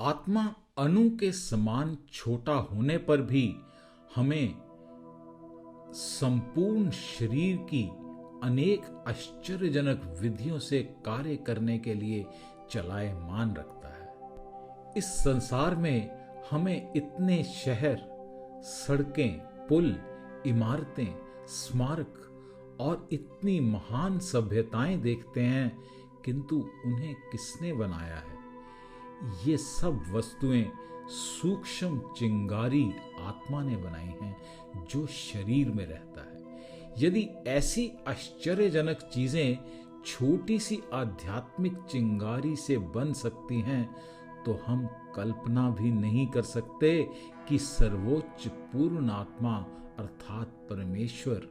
आत्मा अणु के समान छोटा होने पर भी हमें संपूर्ण शरीर की अनेक आश्चर्यजनक विधियों से कार्य करने के लिए चलायमान रखता है। इस संसार में हमें इतने शहर, सड़कें, पुल, इमारतें, स्मारक और इतनी महान सभ्यताएं देखते हैं, किंतु उन्हें किसने बनाया है? ये सब वस्तुएं सूक्ष्म चिंगारी आत्मा ने बनाई हैं, जो शरीर में रहता है। यदि ऐसी आश्चर्यजनक चीजें छोटी सी आध्यात्मिक चिंगारी से बन सकती हैं, तो हम कल्पना भी नहीं कर सकते कि सर्वोच्च पूर्ण आत्मा अर्थात परमेश्वर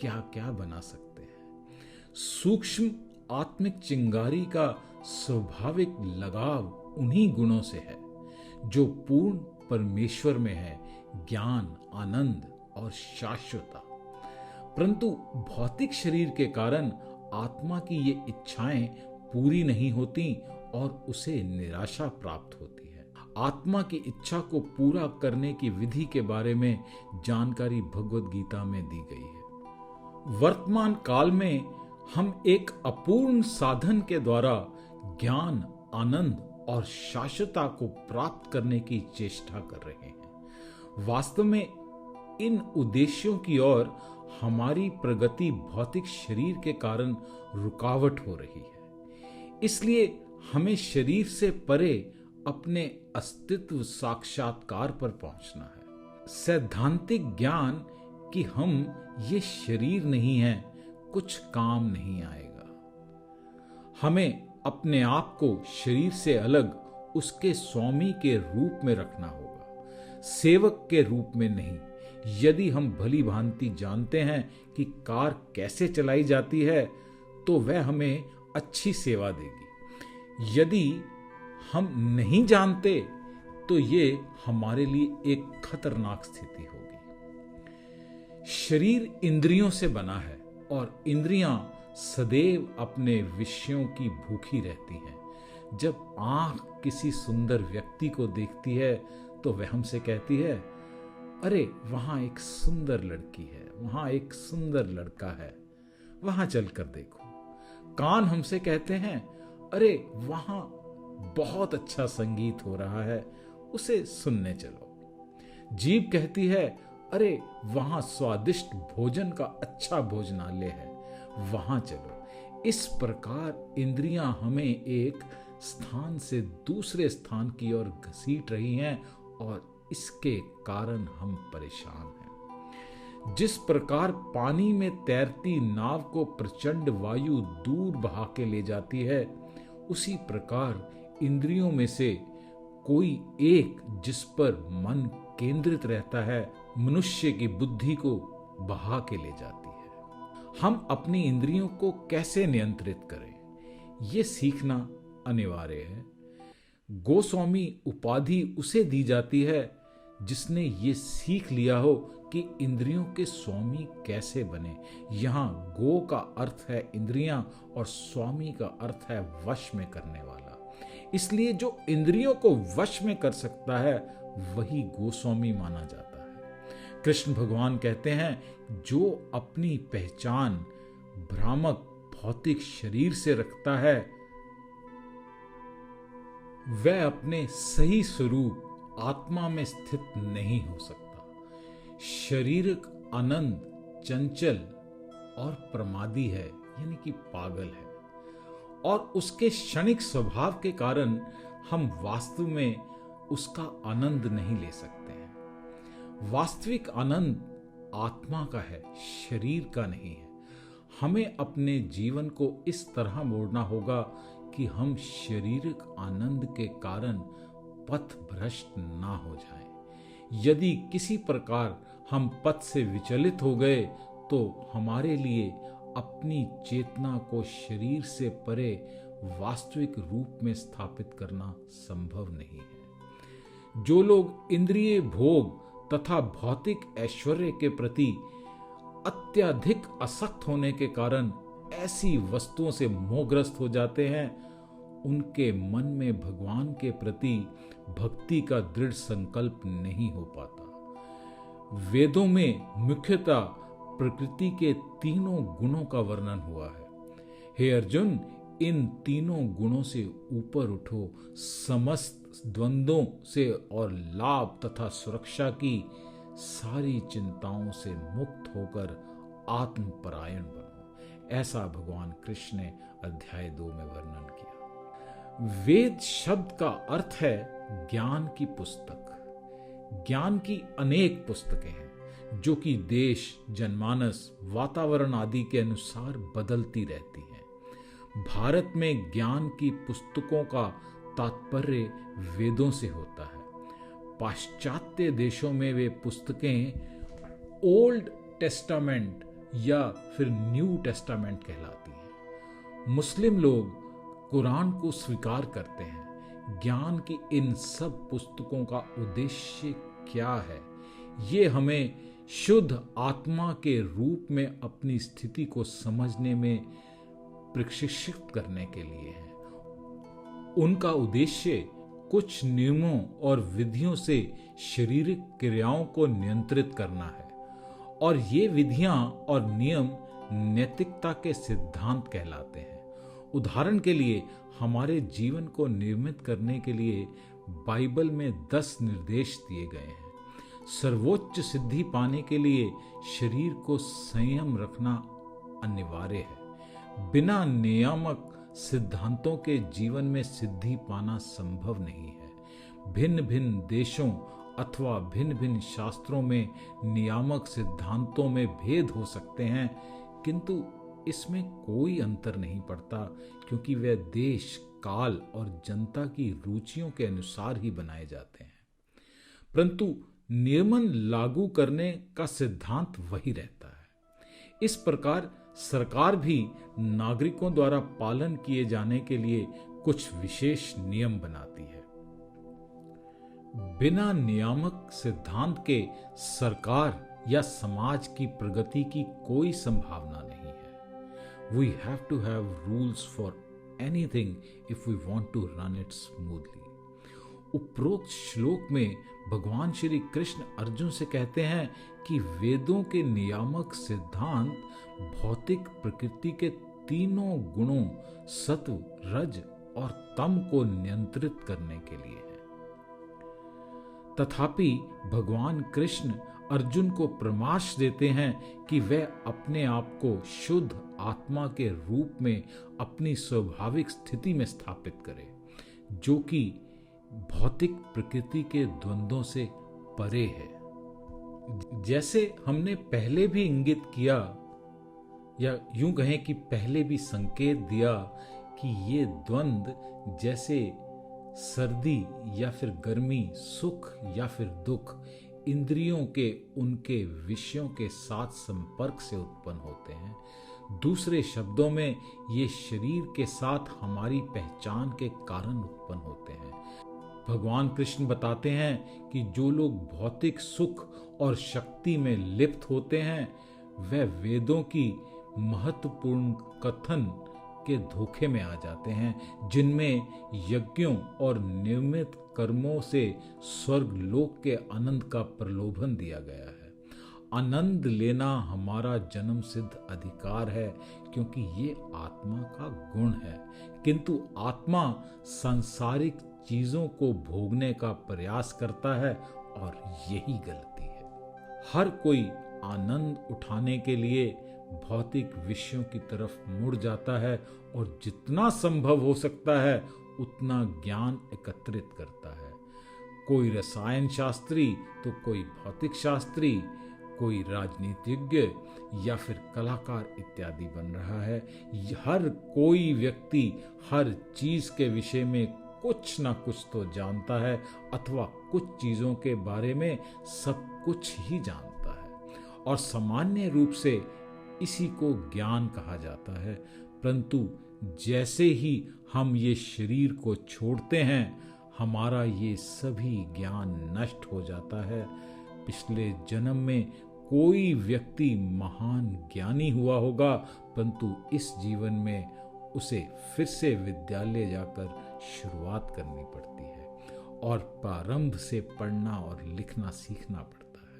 क्या क्या बना सकते हैं। सूक्ष्म आत्मिक चिंगारी का स्वाभाविक लगाव उन्हीं गुणों से है जो पूर्ण परमेश्वर में है, ज्ञान, आनंद और शाश्वतता। परंतु भौतिक शरीर के कारण आत्मा की ये इच्छाएं पूरी नहीं होती और उसे निराशा प्राप्त होती है। आत्मा की इच्छा को पूरा करने की विधि के बारे में जानकारी भगवद गीता में दी गई है। वर्तमान काल में हम एक अपूर्ण साधन के द्वारा ज्ञान, आनंद और शाश्वतता को प्राप्त करने की चेष्टा कर रहे हैं। वास्तव में इन उद्देश्यों की ओर हमारी प्रगति भौतिक शरीर के कारण रुकावट हो रही है। इसलिए हमें शरीर से परे अपने अस्तित्व साक्षात्कार पर पहुंचना है। सैद्धांतिक ज्ञान कि हम ये शरीर नहीं हैं कुछ काम नहीं आएगा। हमें अपने आप को शरीर से अलग उसके स्वामी के रूप में रखना होगा, सेवक के रूप में नहीं। यदि हम भली भांति जानते हैं कि कार कैसे चलाई जाती है, तो वह हमें अच्छी सेवा देगी। यदि हम नहीं जानते, तो ये हमारे लिए एक खतरनाक स्थिति होगी। शरीर इंद्रियों से बना है और इंद्रियां सदैव अपने विषयों की भूखी रहती हैं। जब आंख किसी सुंदर व्यक्ति को देखती है, तो वह हमसे कहती है, अरे वहां एक सुंदर लड़की है, वहां एक सुंदर लड़का है, वहां चलकर देखो। कान हमसे कहते हैं, अरे वहां बहुत अच्छा संगीत हो रहा है, उसे सुनने चलो। जीभ कहती है, अरे वहां स्वादिष्ट भोजन का अच्छा भोजनालय है, वहां चलो। इस प्रकार इंद्रियां हमें एक स्थान से दूसरे स्थान की ओर घसीट रही हैं और इसके कारण हम परेशान हैं। जिस प्रकार पानी में तैरती नाव को प्रचंड वायु दूर बहा के ले जाती है, उसी प्रकार इंद्रियों में से कोई एक जिस पर मन केंद्रित रहता है, मनुष्य की बुद्धि को बहा के ले जाती है। हम अपनी इंद्रियों को कैसे नियंत्रित करें, ये सीखना अनिवार्य है। गोस्वामी उपाधि उसे दी जाती है जिसने ये सीख लिया हो कि इंद्रियों के स्वामी कैसे बने। यहाँ गो का अर्थ है इंद्रियां और स्वामी का अर्थ है वश में करने वाला। इसलिए जो इंद्रियों को वश में कर सकता है, वही गोस्वामी माना जाता है। कृष्ण भगवान कहते हैं, जो अपनी पहचान भ्रामक भौतिक शरीर से रखता है, वह अपने सही स्वरूप आत्मा में स्थित नहीं हो सकता। शारीरिक आनंद चंचल और प्रमादी है, यानी कि पागल है, और उसके क्षणिक स्वभाव के कारण हम वास्तव में उसका आनंद नहीं ले सकते हैं। वास्तविक आनंद आत्मा का है, शरीर का नहीं है। हमें अपने जीवन को इस तरह मोड़ना होगा कि हम शारीरिक आनंद के कारण पथ भ्रष्ट ना हो जाएं। यदि किसी प्रकार हम पथ से विचलित हो गए, तो हमारे लिए अपनी चेतना को शरीर से परे वास्तविक रूप में स्थापित करना संभव नहीं है। जो लोग इंद्रिय भोग तथा भौतिक ऐश्वर्य के प्रति अत्यधिक आसक्त होने के कारण ऐसी वस्तुओं से मोहग्रस्त हो जाते हैं, उनके मन में भगवान के प्रति भक्ति का दृढ़ संकल्प नहीं हो पाता। वेदों में मुख्यतः प्रकृति के तीनों गुणों का वर्णन हुआ है। हे अर्जुन, इन तीनों गुणों से ऊपर उठो, समस्त द्वंद्वों से और लाभ तथा सुरक्षा की सारी चिंताओं से मुक्त होकर आत्मपरायण बनो। ऐसा भगवान कृष्ण ने अध्याय 2 में वर्णन किया। वेद शब्द का अर्थ है ज्ञान की पुस्तक। ज्ञान की अनेक पुस्तकें हैं जो कि देश, जनमानस, वातावरण आदि के अनुसार बदलती रहती हैं। भारत में ज्ञान की पुस्तकों का तात्पर्य वेदों से होता है। पाश्चात्य देशों में वे पुस्तकें ओल्ड टेस्टामेंट या फिर न्यू टेस्टामेंट कहलाती हैं। मुस्लिम लोग कुरान को स्वीकार करते हैं। ज्ञान की इन सब पुस्तकों का उद्देश्य क्या है? ये हमें शुद्ध आत्मा के रूप में अपनी स्थिति को समझने में प्रशिक्षित करने के लिए है। उनका उद्देश्य कुछ नियमों और विधियों से शारीरिक क्रियाओं को नियंत्रित करना है, और ये विधियां और नियम नैतिकता के सिद्धांत कहलाते हैं। उदाहरण के लिए हमारे जीवन को निर्मित करने के लिए बाइबल में 10 निर्देश दिए गए हैं। सर्वोच्च सिद्धि पाने के लिए शरीर को संयम रखना अनिवार्य है। बिना नियामक सिद्धांतों के जीवन में सिद्धि पाना संभव नहीं है। भिन्न भिन्न देशों अथवा भिन्न भिन्न शास्त्रों में नियामक सिद्धांतों में भेद हो सकते हैं, किंतु इसमें कोई अंतर नहीं पड़ता, क्योंकि वे देश, काल और जनता की रुचियों के अनुसार ही बनाए जाते हैं। परंतु नियमन लागू करने का सिद्धांत वही रहता है। इस प्रकार सरकार भी नागरिकों द्वारा पालन किए जाने के लिए कुछ विशेष नियम बनाती है। बिना नियामक सिद्धांत के सरकार या समाज की प्रगति की कोई संभावना नहीं है। We have to have rules for anything if we want to run it smoothly. उपरोक्त श्लोक में भगवान श्री कृष्ण अर्जुन से कहते हैं कि वेदों के नियामक सिद्धांत भौतिक प्रकृति के तीनों गुणों सत्व, रज और तम को नियंत्रित करने के लिए है। तथापि भगवान कृष्ण अर्जुन को परामर्श देते हैं कि वह अपने आप को शुद्ध आत्मा के रूप में अपनी स्वाभाविक स्थिति में स्थापित करे, जो कि भौतिक प्रकृति के द्वंद्वों से परे है। जैसे हमने पहले भी इंगित किया, या यूं कहें कि पहले भी संकेत दिया, कि ये द्वंद्व जैसे सर्दी या फिर गर्मी, सुख या फिर दुख, इंद्रियों के उनके विषयों के साथ संपर्क से उत्पन्न होते हैं। दूसरे शब्दों में ये शरीर के साथ हमारी पहचान के कारण उत्पन्न होते हैं। भगवान कृष्ण बताते हैं कि जो लोग भौतिक सुख और शक्ति में लिप्त होते हैं, वह वेदों की महत्वपूर्ण कथन के धोखे में आ जाते हैं, जिनमें यज्ञों और नियमित कर्मों से स्वर्ग लोक के आनंद का प्रलोभन दिया गया है। आनंद लेना हमारा जन्म सिद्ध अधिकार है, क्योंकि ये आत्मा का गुण है। किंतु आत्मा सांसारिक चीजों को भोगने का प्रयास करता है, और यही गलती है। हर कोई आनंद उठाने के लिए भौतिक विषयों की तरफ मुड़ जाता है, और जितना संभव हो सकता है उतना ज्ञान एकत्रित करता है। कोई रसायन शास्त्री तो कोई भौतिक शास्त्री, कोई राजनीतिज्ञ या फिर कलाकार इत्यादि बन रहा है। हर कोई व्यक्ति हर चीज के विषय में कुछ ना कुछ तो जानता है, अथवा कुछ चीजों के बारे में सब कुछ ही जानता है, और सामान्य रूप से इसी को ज्ञान कहा जाता है। परंतु जैसे ही हम ये शरीर को छोड़ते हैं, हमारा ये सभी ज्ञान नष्ट हो जाता है। पिछले जन्म में कोई व्यक्ति महान ज्ञानी हुआ होगा, परंतु इस जीवन में उसे फिर से विद्यालय जाकर शुरुआत करनी पड़ती है और प्रारंभ से पढ़ना और लिखना सीखना पड़ता है।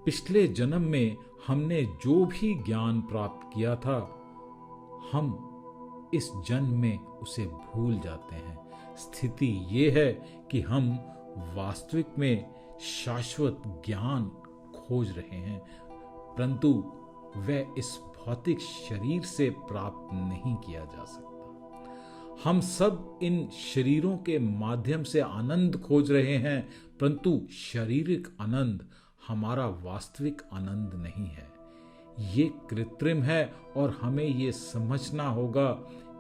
पिछले जन्म में हमने जो भी ज्ञान प्राप्त किया था, हम इस जन्म में उसे भूल जाते हैं। स्थिति ये है कि हम वास्तविक में शाश्वत ज्ञान खोज रहे हैं, परंतु वह इस भौतिक शरीर से प्राप्त नहीं किया जा सकता। हम सब इन शरीरों के माध्यम से आनंद खोज रहे हैं, परंतु शारीरिक आनंद हमारा वास्तविक आनंद नहीं है। ये कृत्रिम है और हमें ये समझना होगा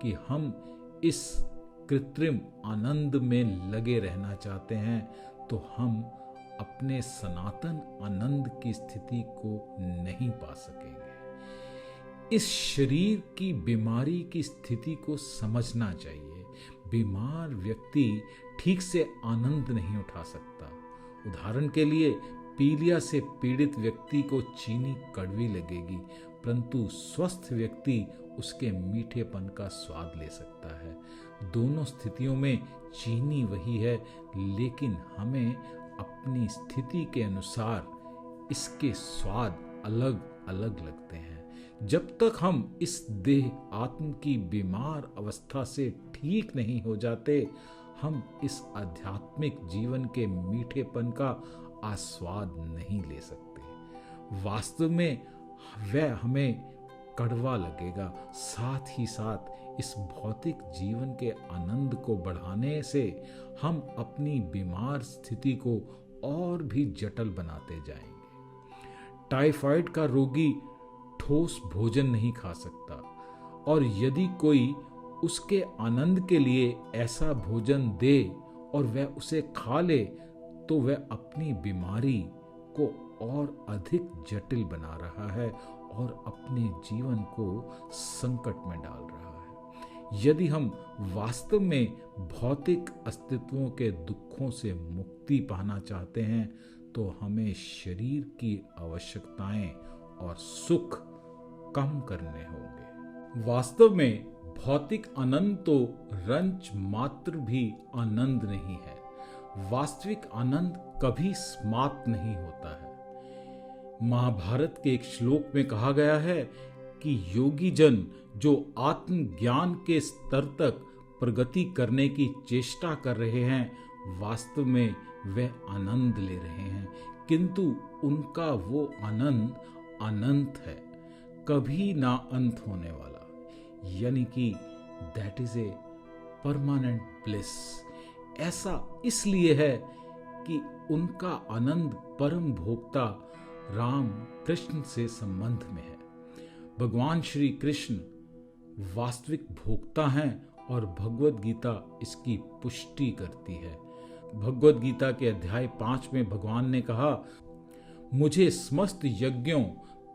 कि हम इस कृत्रिम आनंद में लगे रहना चाहते हैं तो हम अपने सनातन आनंद की स्थिति को नहीं पा सकेंगे। इस शरीर की बीमारी की स्थिति को समझना चाहिए। बीमार व्यक्ति ठीक से आनंद नहीं उठा सकता। उदाहरण के लिए पीलिया से पीड़ित व्यक्ति को चीनी कड़वी लगेगी, परंतु स्वस्थ व्यक्ति उसके मीठेपन का स्वाद ले सकता है। दोनों स्थितियों में चीनी वही है, लेकिन हमें अपनी स्थिति के अनुसार इसके स्वाद अलग अलग लगते हैं। जब तक हम इस देह आत्म की बीमार अवस्था से ठीक नहीं हो जाते, हम इस आध्यात्मिक जीवन के मीठेपन का आस्वाद नहीं ले सकते। वास्तव में वह हमें कड़वा लगेगा। साथ ही साथ इस भौतिक जीवन के आनंद को बढ़ाने से हम अपनी बीमार स्थिति को और भी जटिल बनाते जाएंगे। टाइफाइड का रोगी ठोस भोजन नहीं खा सकता, और यदि कोई उसके आनंद के लिए ऐसा भोजन दे और वह उसे खा ले, तो वह अपनी बीमारी को और अधिक जटिल बना रहा है और अपने जीवन को संकट में डाल रहा है। यदि हम वास्तव में भौतिक अस्तित्वों के दुखों से मुक्ति पाना चाहते हैं, तो हमें शरीर की आवश्यकताएं और सुख कम करने होंगे। वास्तव में भौतिक आनंद तो रंच मात्र भी आनंद नहीं है। वास्तविक आनंद कभी समाप्त नहीं होता है। महाभारत के एक श्लोक में कहा गया है कि योगी जन जो आत्मज्ञान के स्तर तक प्रगति करने की चेष्टा कर रहे हैं, वास्तव में वे आनंद ले रहे हैं, किंतु उनका वो आनंद अनंत है, कभी ना अंत होने वाला, यानी कि that is a permanent bliss. ऐसा इसलिए है कि उनका आनंद परम भोक्ता राम कृष्ण से संबंध में है। भगवान श्री कृष्ण वास्तविक भोक्ता हैं और भगवत गीता इसकी पुष्टि करती है। भगवत गीता के अध्याय 5 में भगवान ने कहा, मुझे समस्त यज्ञों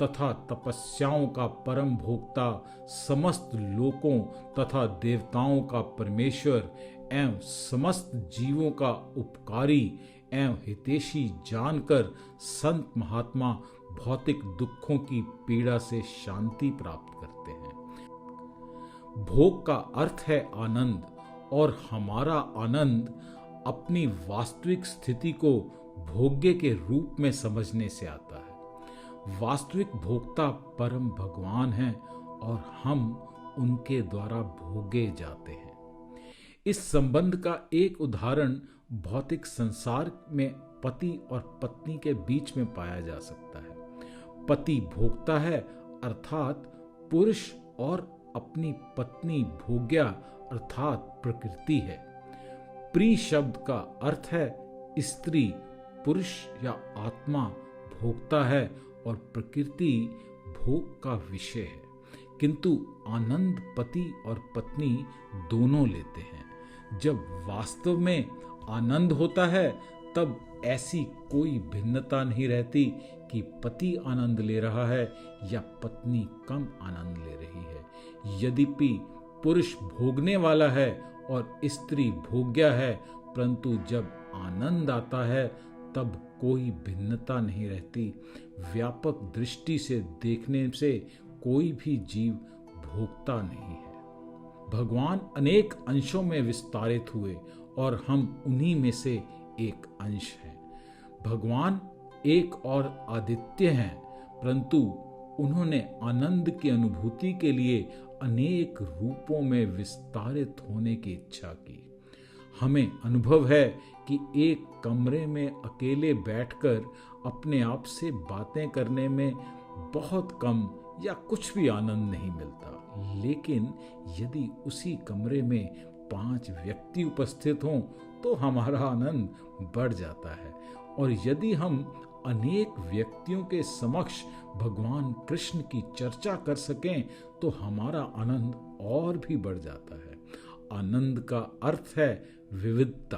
तथा तपस्याओं का परम भोक्ता, समस्त लोकों तथा देवताओं का परमेश्वर एवं समस्त जीवों का उपकारी एवं हितैषी जानकर संत महात्मा भौतिक दुखों की पीड़ा से शांति प्राप्त करते हैं। भोग का अर्थ है आनंद, और हमारा आनंद अपनी वास्तविक स्थिति को भोग्य के रूप में समझने से आता है। वास्तविक भोक्ता परम भगवान हैं और हम उनके द्वारा भोगे जाते हैं। इस संबंध का एक उदाहरण भौतिक संसार में पति और पत्नी के बीच में पाया जा सकता है। पति भोक्ता है अर्थात पुरुष, और अपनी पत्नी भोग्या अर्थात प्रकृति है। प्री शब्द का अर्थ है स्त्री, पुरुष या आत्मा भोक्ता है और प्रकृति भोग का विषय है, किंतु आनंद पति और पत्नी दोनों लेते हैं। जब वास्तव में आनंद होता है, तब ऐसी कोई भिन्नता नहीं रहती कि पति आनंद ले रहा है या पत्नी कम आनंद ले रही है। यद्यपि पुरुष भोगने वाला है और स्त्री भोग्या है, परंतु जब आनंद आता है तब कोई भिन्नता नहीं रहती। व्यापक दृष्टि से देखने से कोई भी जीव भोक्ता नहीं है। भगवान अनेक अंशों में विस्तारित हुए और हम उन्हीं में से एक अंश हैं। भगवान एक और आदित्य हैं, परंतु उन्होंने आनंद की अनुभूति के लिए अनेक रूपों में विस्तारित होने की इच्छा की। हमें अनुभव है कि एक कमरे में अकेले बैठकर अपने आप से बातें करने में बहुत कम या कुछ भी आनंद नहीं मिलता, लेकिन यदि उसी कमरे में 5 व्यक्ति उपस्थित हों तो हमारा आनंद बढ़ जाता है। और यदि हम अनेक व्यक्तियों के समक्ष भगवान कृष्ण की चर्चा कर सकें तो हमारा आनंद और भी बढ़ जाता है। आनंद का अर्थ है विविधता।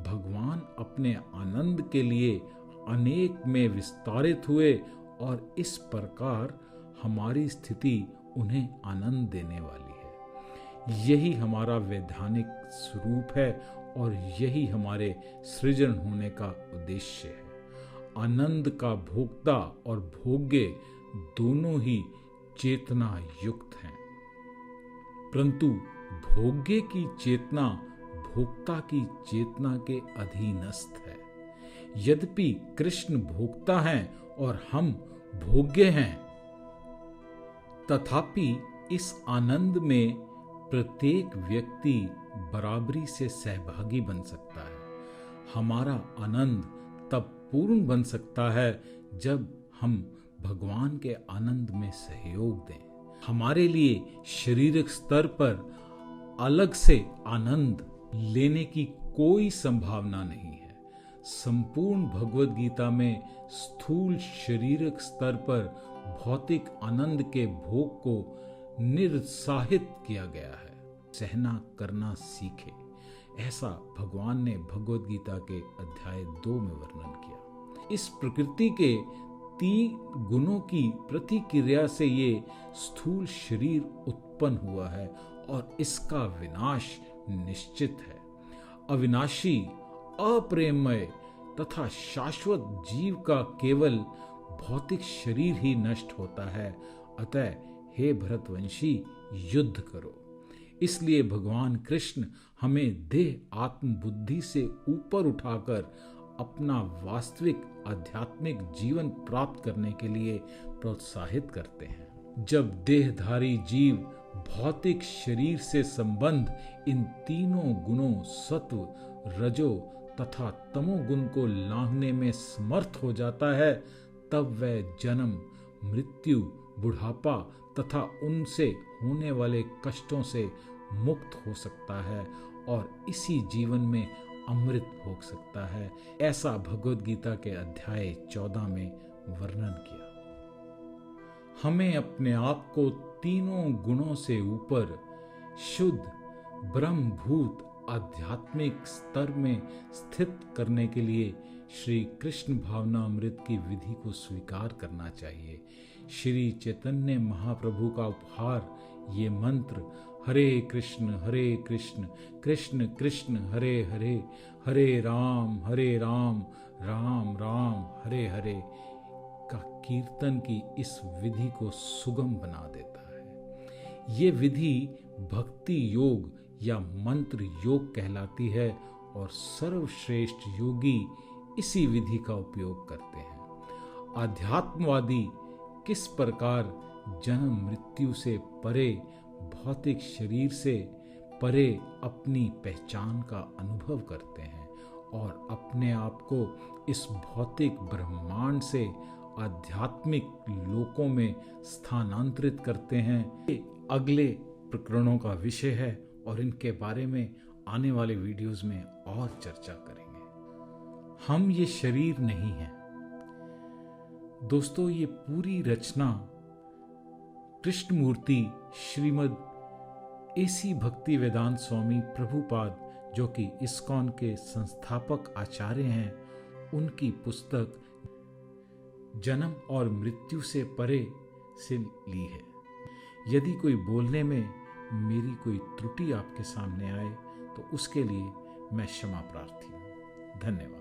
भगवान अपने आनंद के लिए अनेक में विस्तारित हुए और इस प्रकार हमारी स्थिति उन्हें आनंद देने वाली है। यही हमारा वैधानिक स्वरूप है और यही हमारे सृजन होने का उद्देश्य है। आनंद का भोक्ता और भोग्य दोनों ही चेतना युक्त हैं, परंतु भोग्य की चेतना भोक्ता की चेतना के अधीनस्थ है। यद्यपि कृष्ण भोक्ता हैं और हम भोग्य हैं, तथापि इस आनंद में प्रत्येक व्यक्ति बराबरी से सहभागी बन सकता है। हमारा आनंद तब पूर्ण बन सकता है जब हम भगवान के आनंद में सहयोग दें। हमारे लिए शारीरिक स्तर पर अलग से आनंद लेने की कोई संभावना नहीं है। संपूर्ण भगवद गीता में स्थूल शारीरिक स्तर पर भौतिक आनंद के भोग को निरुत्साहित किया गया है। सहना करना सीखे, ऐसा भगवान ने भगवद गीता के अध्याय 2 में वर्णन किया। इस प्रकृति के 3 गुणों की प्रतिक्रिया से ये स्थूल शरीर उत्पन्न हुआ है और इसका विनाश निश्चित है। अविनाशी, अप्रेममय तथा शाश्वत जीव का केवल भौतिक शरीर ही नष्ट होता है। अतः हे भरतवंशी, युद्ध करो। इसलिए भगवान कृष्ण हमें देह आत्म बुद्धि से ऊपर उठाकर अपना वास्तविक आध्यात्मिक जीवन प्राप्त करने के लिए प्रोत्साहित करते हैं। जब देहधारी जीव भौतिक शरीर से संबंध इन तीनों गुणों सत्व, रजो तथा तमोगुण को लांघने में समर्थ हो जाता है, तब वह जन्म, मृत्यु, बुढ़ापा तथा उनसे होने वाले कष्टों से मुक्त हो सकता है और इसी जीवन में अमृत भोग सकता है। ऐसा भगवद गीता के अध्याय 14 में वर्णन किया। हमें अपने आप को तीनों गुणों से ऊपर शुद्ध ब्रह्मभूत आध्यात्मिक स्तर में स्थित करने के लिए श्री कृष्ण भावनामृत की विधि को स्वीकार करना चाहिए। श्री चैतन्य महाप्रभु का उपहार ये मंत्र हरे कृष्ण कृष्ण कृष्ण हरे हरे, हरे राम राम राम हरे हरे का कीर्तन की इस विधि को सुगम बना देता है। ये विधि भक्ति योग या मंत्र योग कहलाती है और सर्वश्रेष्ठ योगी इसी विधि का उपयोग करते हैं। आध्यात्मवादी किस प्रकार जन्म मृत्यु से परे, भौतिक शरीर से परे अपनी पहचान का अनुभव करते हैं और अपने आप को इस भौतिक ब्रह्मांड से आध्यात्मिक लोकों में स्थानांतरित करते हैं। ये अगले प्रकरणों का विषय है और इनके बारे में आने वाले वीडियोस में और चर्चा करेंगे। हम ये शरीर नहीं हैं। दोस्तों, ये पूरी रचना कृष्ण मूर्ति श्रीमद एसी भक्ति वेदांत स्वामी प्रभुपाद, जो कि इस्कॉन के संस्थापक आचार्य हैं, उनकी पुस्तक जन्म और मृत्यु से परे से ली है। यदि कोई बोलने में मेरी कोई त्रुटि आपके सामने आए तो उसके लिए मैं क्षमा प्रार्थी हूँ। धन्यवाद।